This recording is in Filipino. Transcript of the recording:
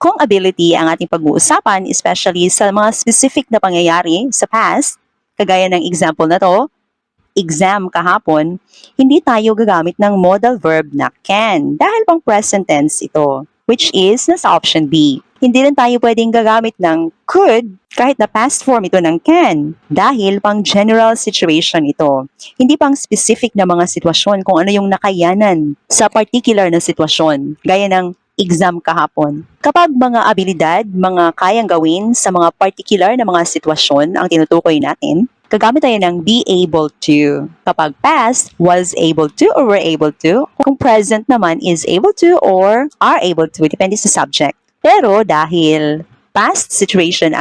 Kung ability ang ating pag-uusapan, especially sa mga specific na pangyayari sa past, kagaya ng example na to, exam kahapon, hindi tayo gagamit ng modal verb na can dahil pang present tense ito, which is nasa option B. Hindi rin tayo pwedeng gagamit ng could kahit na past form ito ng can dahil pang general situation ito. Hindi pang specific na mga sitwasyon kung ano yung nakayanan sa particular na sitwasyon, gaya ng exam kahapon. Kapag mga abilidad, mga kayang gawin sa mga particular na mga sitwasyon ang tinutukoy natin, gagamit tayo ng be able to. Kapag past, was able to or were able to. Kung present naman, is able to or are able to. Depende sa subject. Pero dahil past situation ang